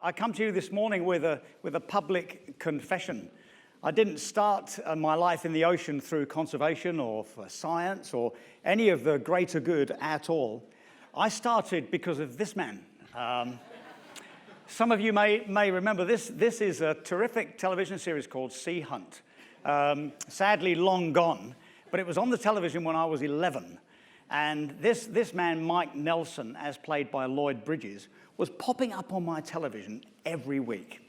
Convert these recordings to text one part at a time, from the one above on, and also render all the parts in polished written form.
I come to you this morning with a public confession. I didn't start my life in the ocean through conservation or for science or any of the greater good at all. I started because of this man. Some of you may remember this. This is a terrific television series called Sea Hunt. Sadly long gone, but it was on the television when I was 11. And this man, Mike Nelson, as played by Lloyd Bridges, was popping up on my television every week.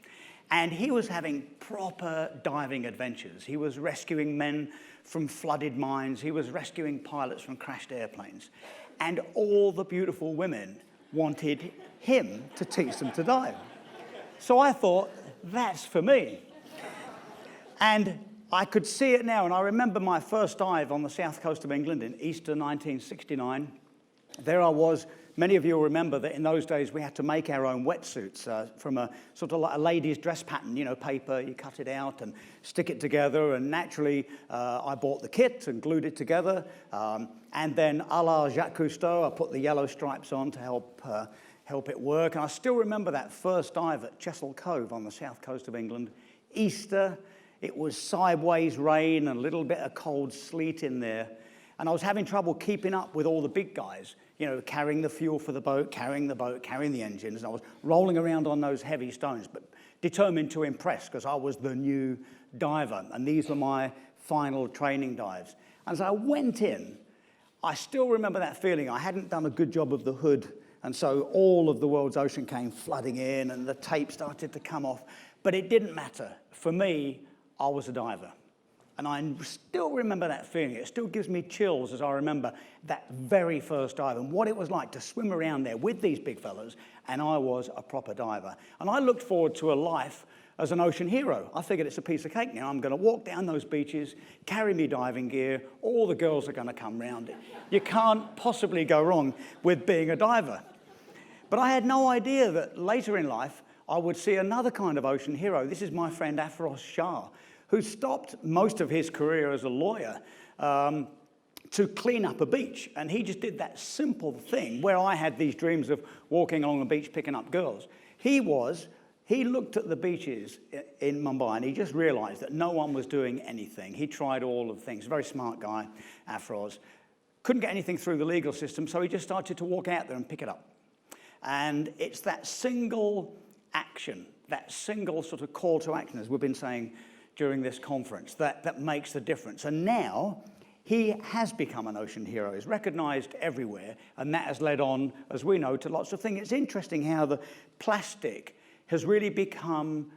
And he was having proper diving adventures. He was rescuing men from flooded mines. He was rescuing pilots from crashed airplanes. And all the beautiful women wanted him to teach them to dive. So I thought, that's for me. And I could see it now, and I remember my first dive on the south coast of England in Easter 1969. There I was. Many of you will remember that in those days we had to make our own wetsuits from a sort of like a lady's dress pattern, you know, paper, you cut it out and stick it together, and naturally I bought the kit and glued it together, and then a la Jacques Cousteau, I put the yellow stripes on to help it work. And I still remember that first dive at Chesil Cove on the south coast of England, Easter. It was sideways rain and a little bit of cold sleet in there. And I was having trouble keeping up with all the big guys, you know, carrying the fuel for the boat, carrying the engines. And I was rolling around on those heavy stones, but determined to impress because I was the new diver. And these were my final training dives. And as I went in, I still remember that feeling. I hadn't done a good job of the hood. And so all of the world's ocean came flooding in and the tape started to come off. But it didn't matter. For me, I was a diver. And I still remember that feeling. It still gives me chills as I remember that very first dive and what it was like to swim around there with these big fellas, and I was a proper diver. And I looked forward to a life as an ocean hero. I figured it's a piece of cake now. I'm going to walk down those beaches, carry me diving gear, all the girls are going to come round it. You can't possibly go wrong with being a diver. But I had no idea that later in life I would see another kind of ocean hero. This is my friend Afroz Shah, who stopped most of his career as a lawyer to clean up a beach. And he just did that simple thing where I had these dreams of walking along the beach picking up girls. He looked at the beaches in Mumbai and he just realized that no one was doing anything. He tried all of the things. Very smart guy, Afroz. Couldn't get anything through the legal system, so he just started to walk out there and pick it up. And it's that single action, that single sort of call to action, as we've been saying during this conference, that makes the difference. And now he has become an ocean hero. He's recognized everywhere, and that has led on, as we know, to lots of things. It's interesting how the plastic has really become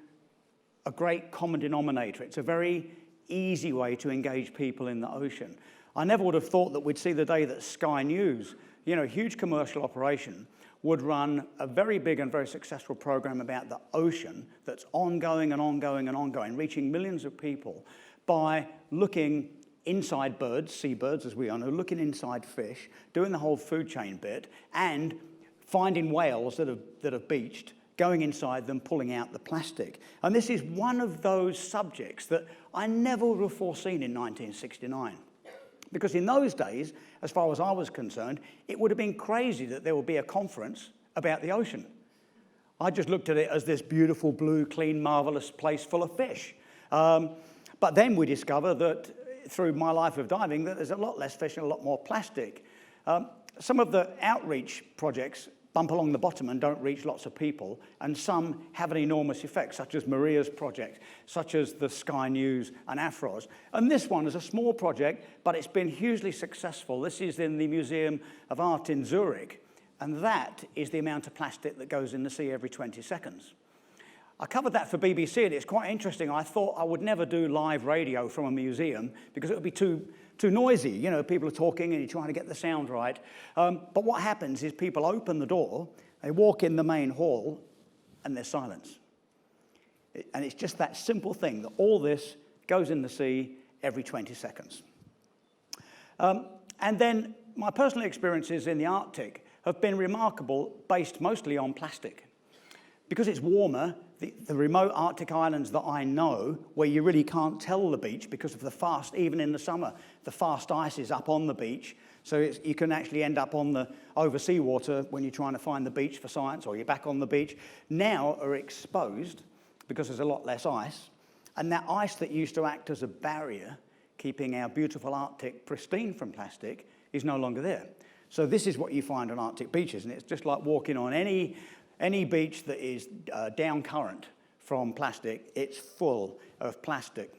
a great common denominator. It's a very easy way to engage people in the ocean. I never would have thought that we'd see the day that Sky News, you know, a huge commercial operation, would run a very big and very successful program about the ocean that's ongoing and ongoing and ongoing, reaching millions of people by looking inside birds, seabirds as we are, looking inside fish, doing the whole food chain bit, and finding whales that have beached, going inside them, pulling out the plastic. And this is one of those subjects that I never would have foreseen in 1969. Because in those days, as far as I was concerned, it would have been crazy that there would be a conference about the ocean. I just looked at it as this beautiful, blue, clean, marvelous place full of fish. But then we discover that through my life of diving, that there's a lot less fish and a lot more plastic. Some of the outreach projects bump along the bottom and don't reach lots of people, and some have an enormous effect, such as Maria's project, such as the Sky News and Afroz. And this one is a small project, but it's been hugely successful. This is in the Museum of Art in Zurich, and that is the amount of plastic that goes in the sea every 20 seconds. I covered that for BBC, and it's quite interesting. I thought I would never do live radio from a museum because it would be too noisy. You know, people are talking and you're trying to get the sound right. But what happens is people open the door, they walk in the main hall, and there's silence. And it's just that simple thing, that all this goes in the sea every 20 seconds. And then my personal experiences in the Arctic have been remarkable, based mostly on plastic. Because it's warmer, the remote Arctic islands that I know, where you really can't tell the beach because of the fast, even in the summer, the fast ice is up on the beach. So you can actually end up on the oversea water when you're trying to find the beach for science, or you're back on the beach. Now are exposed because there's a lot less ice. And that ice that used to act as a barrier, keeping our beautiful Arctic pristine from plastic, is no longer there. So this is what you find on Arctic beaches, and it's just like walking on any beach that is down current from plastic. It's full of plastic.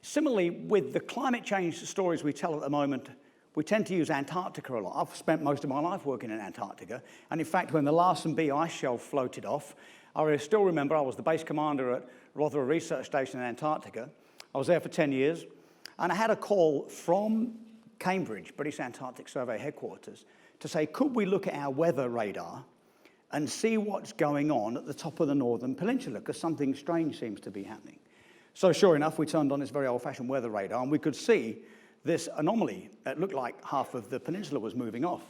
Similarly, with the climate change stories we tell at the moment, we tend to use Antarctica a lot. I've spent most of my life working in Antarctica, and in fact, when the Larsen B ice shelf floated off, I still remember I was the base commander at Rothera Research Station in Antarctica. I was there for 10 years, and I had a call from Cambridge, British Antarctic Survey headquarters, to say, could we look at our weather radar and see what's going on at the top of the Northern Peninsula, because something strange seems to be happening. So sure enough, we turned on this very old-fashioned weather radar, and we could see this anomaly. It looked like half of the peninsula was moving off.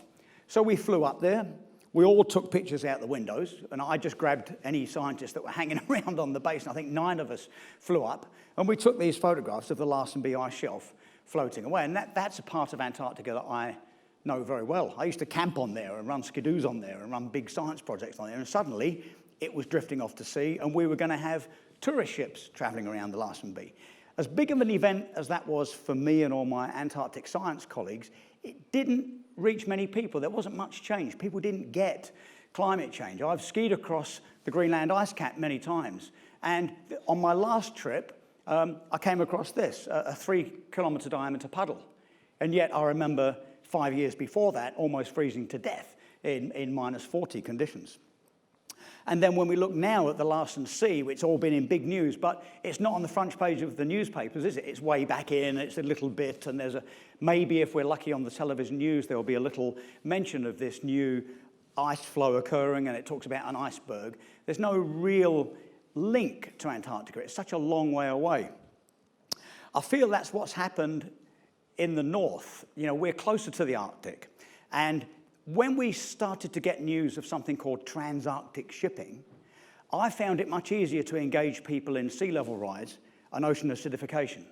So we flew up there. We all took pictures out the windows, and I just grabbed any scientists that were hanging around on the base, and I think 9 of us flew up, and we took these photographs of the Larsen B ice shelf floating away, and that's a part of Antarctica that I know very well. I used to camp on there and run skidoos on there and run big science projects on there, and suddenly it was drifting off to sea, and we were going to have tourist ships traveling around the Larsen B. As big of an event as that was for me and all my Antarctic science colleagues, it didn't reach many people. There wasn't much change. People didn't get climate change. I've skied across the Greenland ice cap many times, and on my last trip, I came across this, a 3-kilometer diameter puddle. And yet I remember 5 years before that almost freezing to death in minus 40 conditions. And then when we look now at the Larsen C, it's all been in big news, but it's not on the front page of the newspapers, is it? It's way back in, it's a little bit, and maybe if we're lucky on the television news, there'll be a little mention of this new ice flow occurring, and it talks about an iceberg. There's no real link to Antarctica. It's such a long way away. I feel that's what's happened in the north. You know, we're closer to the Arctic, and when we started to get news of something called transarctic shipping, I found it much easier to engage people in sea level rise and ocean acidification.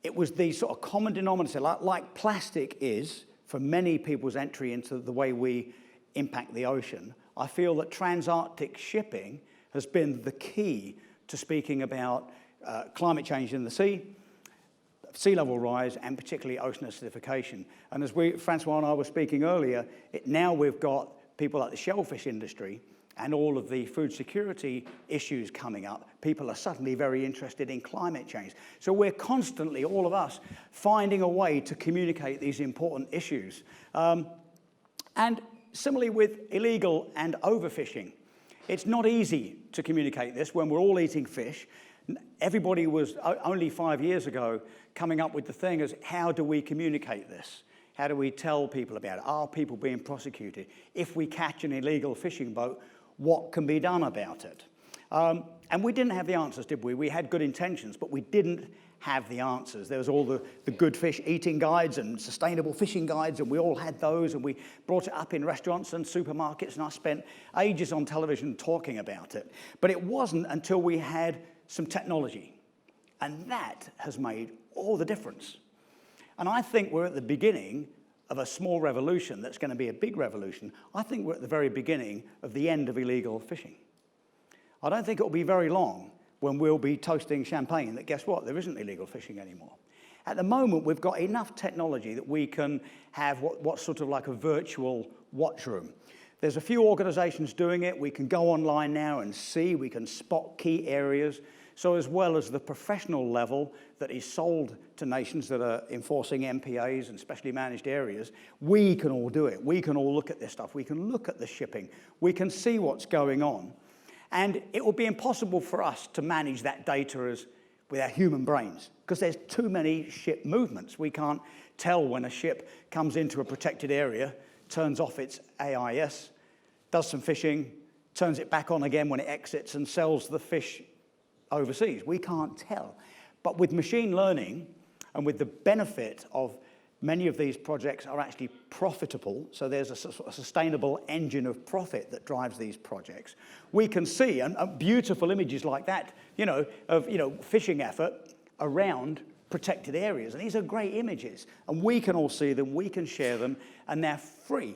It was the sort of common denominator, like plastic is for many people's entry into the way we impact the ocean. I feel that transarctic shipping has been the key to speaking about climate change in the sea level rise, and particularly ocean acidification. And as Francois and I were speaking earlier, now we've got people like the shellfish industry and all of the food security issues coming up. People are suddenly very interested in climate change. So we're constantly, all of us, finding a way to communicate these important issues. And similarly with illegal and overfishing. It's not easy to communicate this when we're all eating fish. Everybody was only 5 years ago coming up with the thing as, how do we communicate this? How do we tell people about it? Are people being prosecuted? If we catch an illegal fishing boat, what can be done about it? And we didn't have the answers, did we? We had good intentions, but we didn't have the answers. There was all the good fish eating guides and sustainable fishing guides, and we all had those, and we brought it up in restaurants and supermarkets, and I spent ages on television talking about it. But it wasn't until we had some technology, and that has made all the difference. And I think we're at the beginning of a small revolution that's going to be a big revolution. I think we're at the very beginning of the end of illegal fishing. I don't think it'll be very long when we'll be toasting champagne that, guess what, there isn't illegal fishing anymore. At the moment, we've got enough technology that we can have what's sort of like a virtual watch room. There's a few organizations doing it. We can go online now and see, we can spot key areas. So as well as the professional level that is sold to nations that are enforcing MPAs and specially managed areas, we can all do it. We can all look at this stuff. We can look at the shipping. We can see what's going on. And it will be impossible for us to manage that data with our human brains, because there's too many ship movements. We can't tell when a ship comes into a protected area, turns off its AIS, does some fishing, turns it back on again when it exits, and sells the fish overseas. We can't tell. But with machine learning, and with the benefit of many of these projects are actually profitable, so there's a sustainable engine of profit that drives these projects. We can see, and beautiful images like that, of fishing effort around protected areas. And these are great images. And we can all see them, we can share them, and they're free.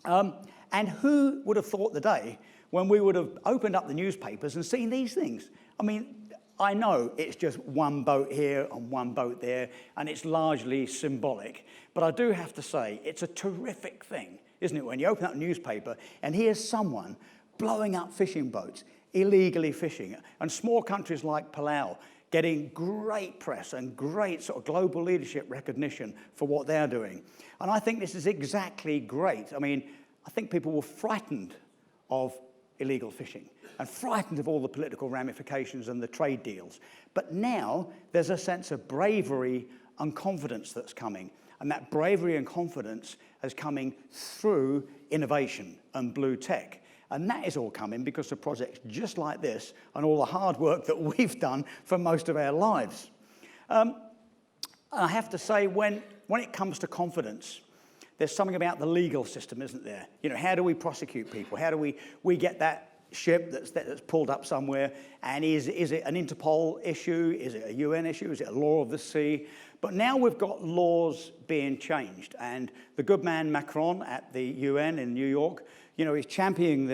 And who would have thought the day when we would have opened up the newspapers and seen these things? I mean, I know it's just one boat here and one boat there, and it's largely symbolic. But I do have to say, it's a terrific thing, isn't it, when you open up a newspaper and here's someone blowing up fishing boats, illegally fishing, and small countries like Palau getting great press and great sort of global leadership recognition for what they're doing. And I think this is exactly great. I mean, I think people were frightened of illegal fishing and frightened of all the political ramifications and the trade deals. But now there's a sense of bravery and confidence that's coming. And that bravery and confidence is coming through innovation and blue tech. And that is all coming because of projects just like this and all the hard work that we've done for most of our lives. I have to say, when it comes to confidence, there's something about the legal system, isn't there? You know, how do we prosecute people? How do we get that ship that's pulled up somewhere? And is it an Interpol issue? Is it a UN issue? Is it a law of the sea? But now we've got laws being changed. And the good man Macron at the UN in New York, you know, he's championing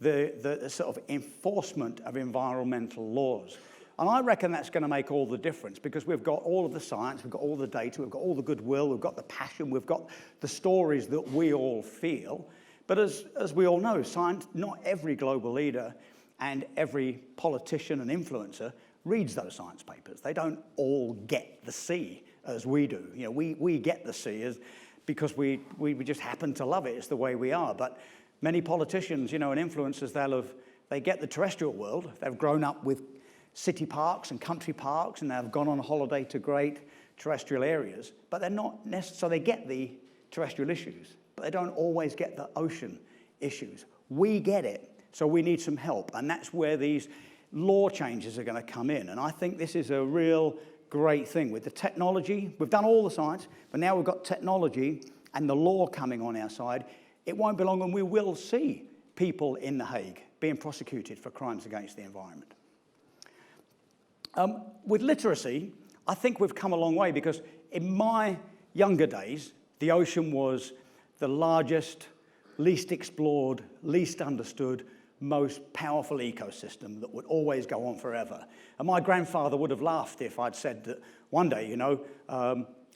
the sort of enforcement of environmental laws. And I reckon that's going to make all the difference because we've got all of the science, we've got all the data, we've got all the goodwill, we've got the passion, we've got the stories that we all feel. But as we all know, science, not every global leader and every politician and influencer reads those science papers. They don't all get the sea as we do. You know, we get the sea because we just happen to love it. It's the way we are. But many politicians, you know, and influencers, they get the terrestrial world. They've grown up with city parks and country parks, and they've gone on a holiday to great terrestrial areas. But they're not necessarily, they get the terrestrial issues, but they don't always get the ocean issues. We get it, so we need some help. And that's where these law changes are going to come in. And I think this is a real great thing with the technology. We've done all the science, but now we've got technology and the law coming on our side. It won't be long and we will see people in The Hague being prosecuted for crimes against the environment. With literacy, I think we've come a long way because in my younger days, the ocean was the largest, least explored, least understood, most powerful ecosystem that would always go on forever. And my grandfather would have laughed if I'd said that one day, you know,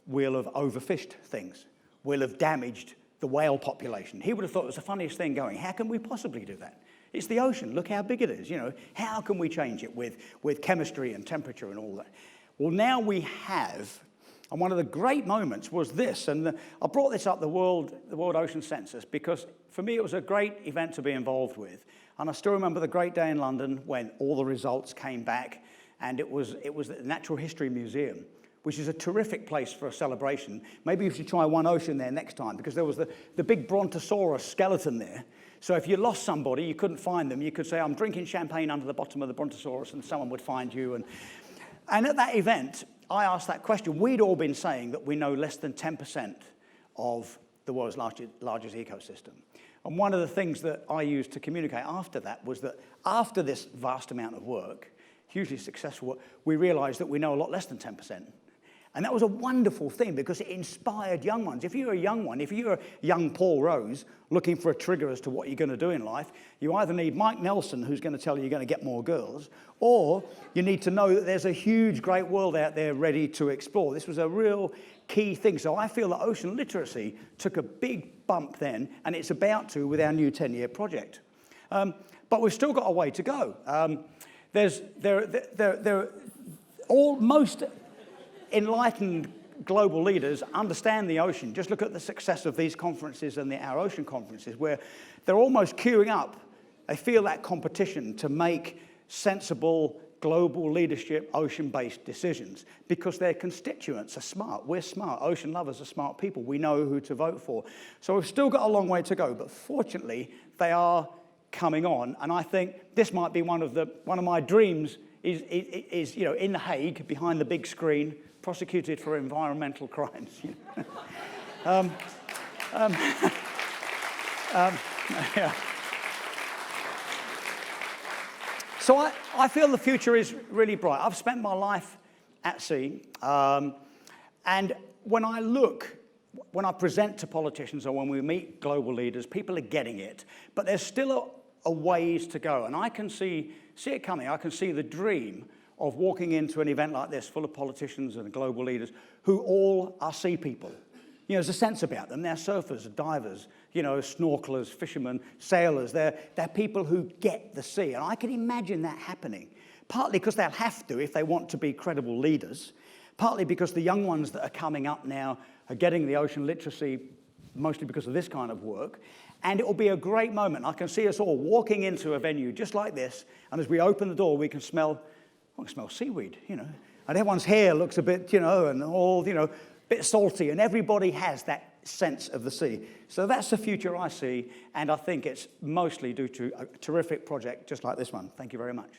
we'll have overfished things. We'll have damaged the whale population. He would have thought it was the funniest thing going. How can we possibly do that? It's the ocean. Look how big it is. You know, how can we change it with chemistry and temperature and all that? Well, now we have, and one of the great moments was this. And I brought this up, the World Ocean Census, because for me it was a great event to be involved with. And I still remember the great day in London when all the results came back, and it was the Natural History Museum, which is a terrific place for a celebration. Maybe you should try One Ocean there next time, because there was the big Brontosaurus skeleton there. So if you lost somebody, you couldn't find them, you could say, I'm drinking champagne under the bottom of the Brontosaurus, and someone would find you. And at that event, I asked that question. We'd all been saying that we know less than 10% of the world's largest ecosystem. And one of the things that I used to communicate after that was that after this vast amount of work, hugely successful work, we realized that we know a lot less than 10%. And that was a wonderful thing because it inspired young ones. If you're a young one, if you're a young Paul Rose looking for a trigger as to what you're going to do in life, you either need Mike Nelson, who's going to tell you you're going to get more girls, or you need to know that there's a huge, great world out there ready to explore. This was a real key thing. So I feel that ocean literacy took a big bump then, and it's about to with our new 10-year project. But we've still got a way to go. Most enlightened global leaders understand the ocean. Just look at the success of these conferences and our ocean conferences, where they're almost queuing up. They feel that competition to make sensible global leadership ocean-based decisions because their constituents are smart. We're smart. Ocean lovers are smart people. We know who to vote for. So we've still got a long way to go, but fortunately they are coming on. And I think this might be one of my dreams is you know, in The Hague behind the big screen, prosecuted for environmental crimes. You know? Yeah. So I feel the future is really bright. I've spent my life at sea. And when I present to politicians or when we meet global leaders, people are getting it. But there's still a ways to go. And I can see it coming. I can see the dream of walking into an event like this full of politicians and global leaders who all are sea people. You know, there's a sense about them. They're surfers, divers, you know, snorkelers, fishermen, sailors. They're people who get the sea. And I can imagine that happening, partly because they'll have to if they want to be credible leaders, partly because the young ones that are coming up now are getting the ocean literacy mostly because of this kind of work. And it will be a great moment. I can see us all walking into a venue just like this, and as we open the door, we can smell seaweed, you know. And everyone's hair looks a bit, you know, and all, you know, bit salty, and everybody has that sense of the sea. So that's the future I see, and I think it's mostly due to a terrific project just like this one. Thank you very much.